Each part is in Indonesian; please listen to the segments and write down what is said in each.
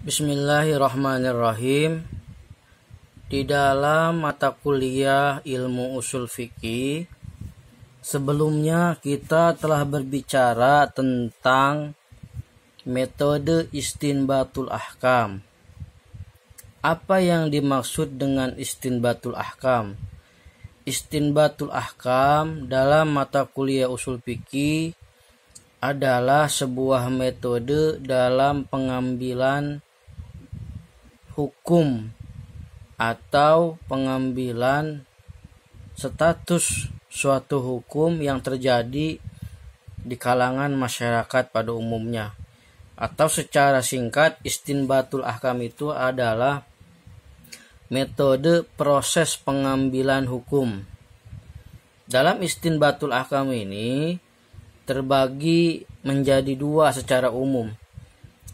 Bismillahirrahmanirrahim. Di dalam mata kuliah ilmu usul fikih, sebelumnya kita telah berbicara tentang metode istinbatul ahkam. Apa yang dimaksud dengan istinbatul ahkam? Istinbatul ahkam dalam mata kuliah usul fikih adalah sebuah metode dalam pengambilan hukum atau pengambilan status suatu hukum yang terjadi di kalangan masyarakat pada umumnya. Atau secara singkat, istinbatul ahkam itu adalah metode proses pengambilan hukum. Dalam istinbatul ahkam ini terbagi menjadi dua secara umum.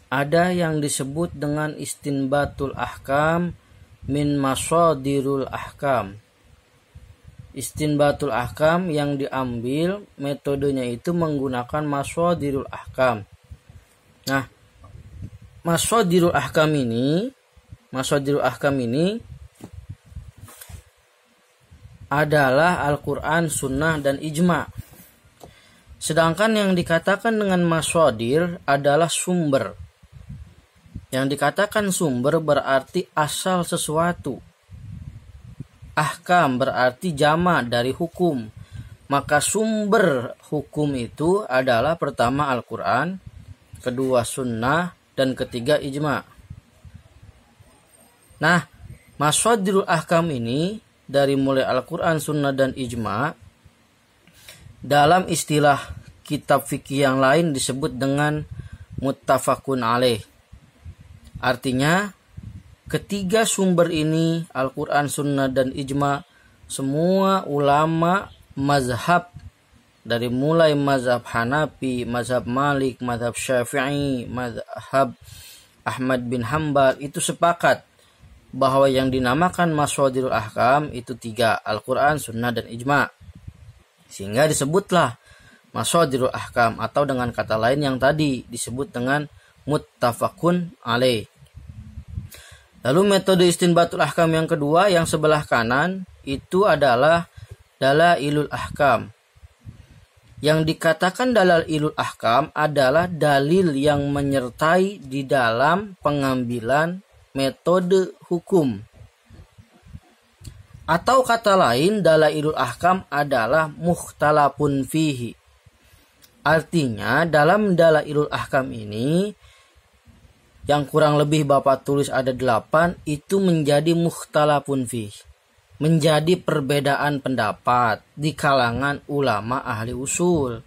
Ada yang disebut dengan istinbatul ahkam min masadirul ahkam. Istinbatul ahkam yang diambil metodenya itu menggunakan masadirul ahkam. Nah, masadirul ahkam ini adalah Al-Quran, Sunnah, dan Ijma'. Sedangkan yang dikatakan dengan masadir adalah sumber. Yang dikatakan sumber berarti asal sesuatu. Ahkam berarti jama' dari hukum. Maka sumber hukum itu adalah pertama Al-Quran, kedua Sunnah, dan ketiga Ijma'. Nah, masadirul ahkam ini dari mulai Al-Quran, Sunnah, dan Ijma' dalam istilah kitab fikih yang lain disebut dengan muttafaqun alaih. Artinya, ketiga sumber ini, Al-Quran, Sunnah, dan Ijma', semua ulama mazhab, dari mulai mazhab Hanafi, mazhab Malik, mazhab Syafi'i, mazhab Ahmad bin Hanbal, itu sepakat bahwa yang dinamakan masadirul ahkam itu tiga, Al-Quran, Sunnah, dan Ijma'. Sehingga disebutlah masadirul ahkam, atau dengan kata lain yang tadi disebut dengan muttafaqun alaih. Lalu metode istinbatul ahkam yang kedua yang sebelah kanan itu adalah dalailul ahkam. Yang dikatakan dalailul ahkam adalah dalil yang menyertai di dalam pengambilan metode hukum. Atau kata lain, dalailul ahkam adalah mukhtalafun fihi. Artinya dalam dalailul ahkam ini, yang kurang lebih Bapak tulis ada 8, itu menjadi mukhtalafun fihi. Menjadi perbedaan pendapat di kalangan ulama ahli usul.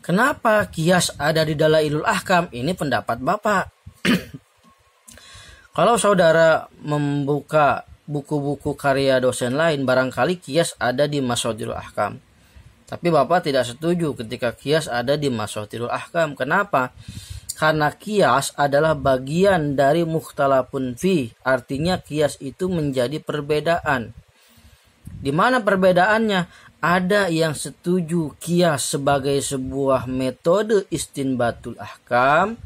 Kenapa kias ada di dalailul ahkam? Ini pendapat Bapak. Kalau saudara membuka buku-buku karya dosen lain, barangkali kias ada di masadirul ahkam. Tapi Bapak tidak setuju ketika kias ada di masadirul ahkam. Kenapa? Karena kias adalah bagian dari mukhtalafun fi. Artinya kias itu menjadi perbedaan. Di mana perbedaannya? Ada yang setuju kias sebagai sebuah metode istinbatul ahkam.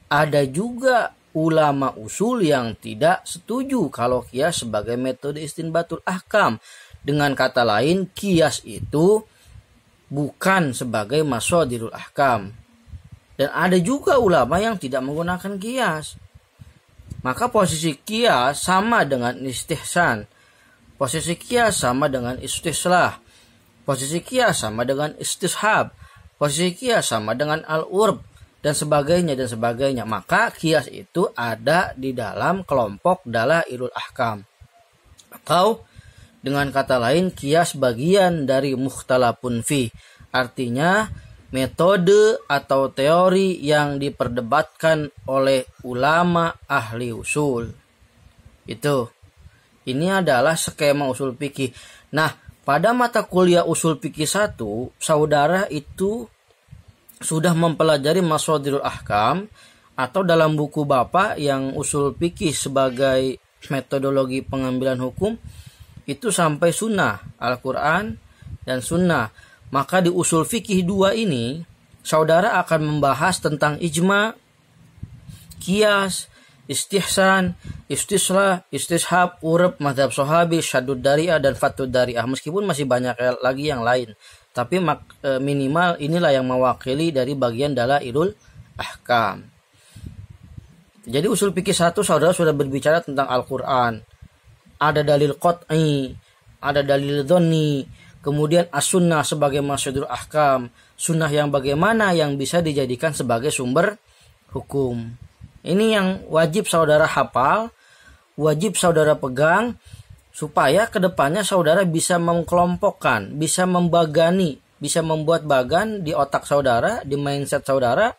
Ada juga ulama usul yang tidak setuju kalau kias sebagai metode istinbatul ahkam. Dengan kata lain, kias itu bukan sebagai masadirul ahkam. Dan ada juga ulama yang tidak menggunakan kias. Maka posisi kias sama dengan istihsan. Posisi kias sama dengan istislah. Posisi kias sama dengan istishab. Posisi kias sama dengan al-urb. Dan sebagainya. Maka kias itu ada di dalam kelompok dalailul ahkam. Atau dengan kata lain, kias bagian dari mukhtalafun fi. Artinya metode atau teori yang diperdebatkan oleh ulama ahli usul. Ini adalah skema usul fikih. Nah, pada mata kuliah usul fikih 1, saudara itu sudah mempelajari masadirul ahkam, atau dalam buku Bapak yang usul fikih sebagai metodologi pengambilan hukum itu sampai Sunnah, Al-Quran, dan Sunnah. Maka di usul fikih 2 ini saudara akan membahas tentang ijma, kias, istihsan, istislah, istishab, urab, mazhab sahabi, syaddud dari'ah, dan fatud dari'ah. Meskipun masih banyak lagi yang lain, tapi minimal inilah yang mewakili dari bagian dalailul ahkam. Jadi usul fikih 1 saudara sudah berbicara tentang Al-Quran. Ada dalil qat'i, ada dalil dhonni, kemudian as-sunnah sebagai masdarul ahkam, sunnah yang bagaimana yang bisa dijadikan sebagai sumber hukum. Ini yang wajib saudara hafal, wajib saudara pegang, supaya kedepannya saudara bisa mengkelompokkan, bisa membagani, bisa membuat bagan di otak saudara, di mindset saudara,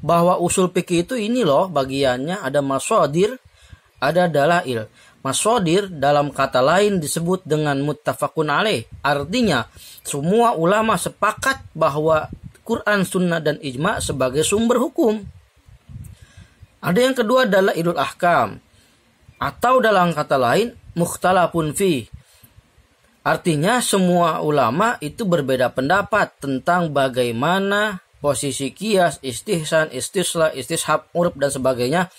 bahwa usul fikih itu ini loh bagiannya, ada mashadir, ada dalail. Mashadir dalam kata lain disebut dengan muttafaqun alaih. Artinya semua ulama sepakat bahwa Quran, sunnah, dan ijma sebagai sumber hukum. Ada yang kedua dalailul ahkam, atau dalam kata lain mukhtalafun fi. Artinya semua ulama itu berbeda pendapat tentang bagaimana posisi kias, istihsan, istislah, istishab, urab, dan sebagainya,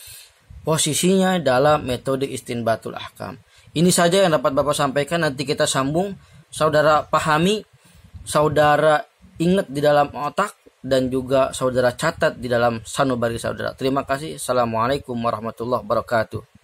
posisinya dalam metode istinbatul ahkam. Ini saja yang dapat Bapak sampaikan, nanti kita sambung. Saudara pahami, saudara ingat di dalam otak, dan juga saudara catat di dalam sanubari saudara. Terima kasih. Assalamualaikum warahmatullahi wabarakatuh.